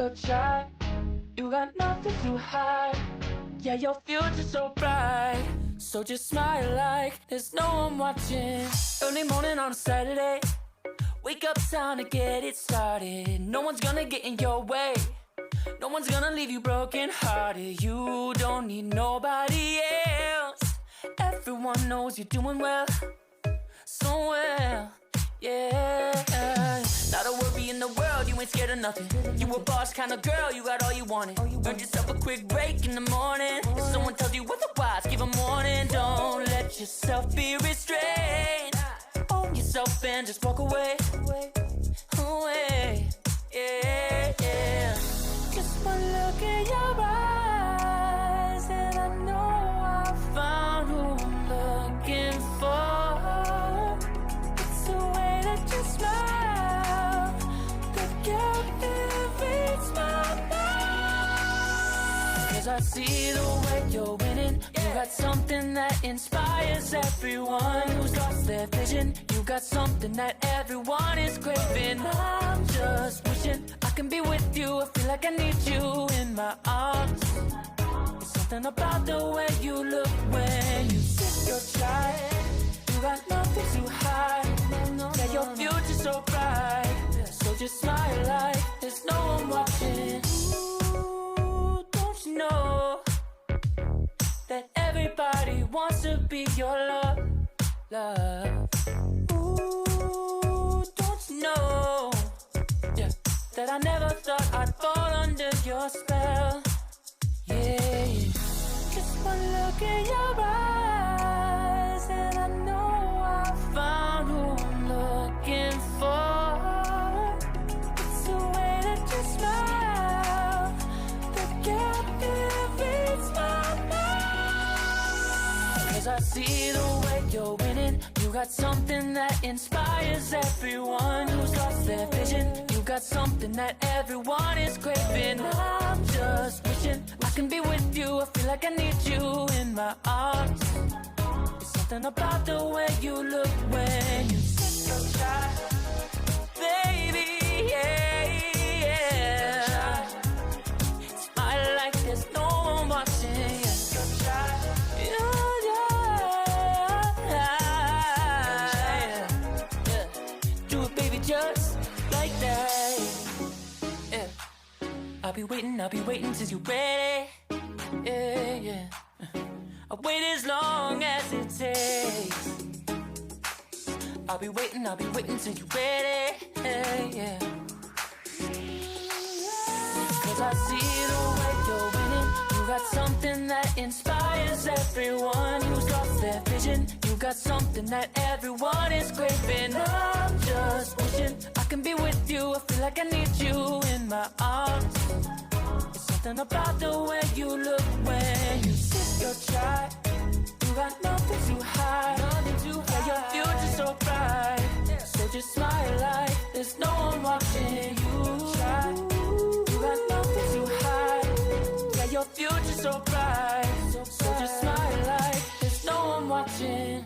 your child. You got nothing to hide. Yeah, your future's so bright. So just smile like there's no one watching. Early morning on a Saturday, wake up, time to get it started. No one's gonna get in your way. No one's gonna leave you broken hearted. You don't need nobody else. Everyone knows you're doing well, so well, yeah. Not a worry in the world, you ain't scared of nothing. You a boss kind of girl, you got all you wanted. Earned yourself a quick break in the morning. If someone tells you otherwise, give them warning. Don't let yourself be restrained. Own yourself and just walk away. Away, yeah, yeah. Just one look in your eyes and I know I found who I'm looking for. It's the way that you smile that captivates my mind. 'Cause I see the way you're winning. You got something that inspires everyone who's lost their vision. You got something that everyone is craving. I'm just wishing I can be with you. I feel like I need you in my arms. There's something about the way you look when you sit your child. You got nothing to hide. Yeah, your future's so bright. So just smile like there's no one watching. Ooh, don't you know that everybody wants to be your love, love. Ooh, don't you know, yeah, that I never thought I'd fall under your spell, yeah, yeah. Just one look in your eyes and I know I found who I'm looking for. It's the way that you smile that captivates my mind. 'Cause I see the way you're winning. You got something that inspires everyone who's lost their vision. You got something that everyone is craving. I'm just wishing I can be with you. I feel like I need you in my arms. There's something about the way you look when you sit your child, baby, yeah, yeah. Smile like there's no one watching. Yeah. Your child, just like that, yeah. I'll be waiting till you're ready, yeah, yeah. I'll wait as long as it takes. I'll be waiting till you're ready, yeah. 'Cause I see the way you're winning. You got something that inspires everyone who's lost their vision. You got something that everyone is craving. I'm just wishing I can be with you. I feel like I need you in my arms. There's something about the way you look when you sit your child. You got nothing to hide. Yeah, your future's so bright. So just smile like there's no one watching you. You got nothing to hide. Yeah, your future's so bright. So just smile like there's no one watching.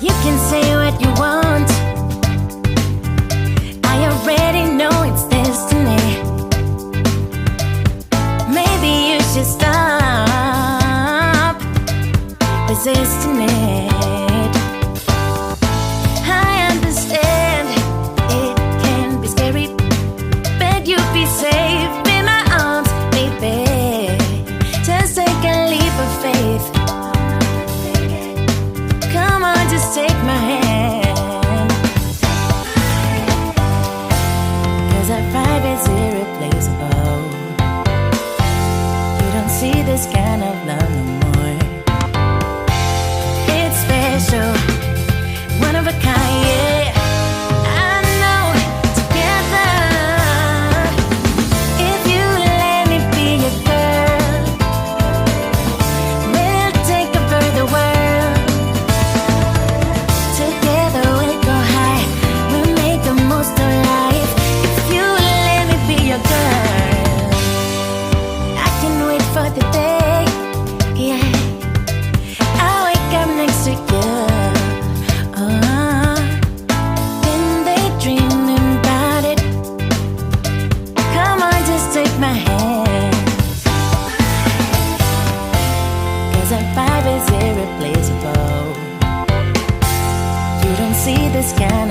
You can say what you want. I already know it's destiny. Maybe you should stop resisting it. I understand it can be scary, but you'll be safe in my arms, baby. Just take a leap of faith. Come on, just take my hand. 'Cause our vibe is irreplaceable. You don't see this kind of love no more. It's this kind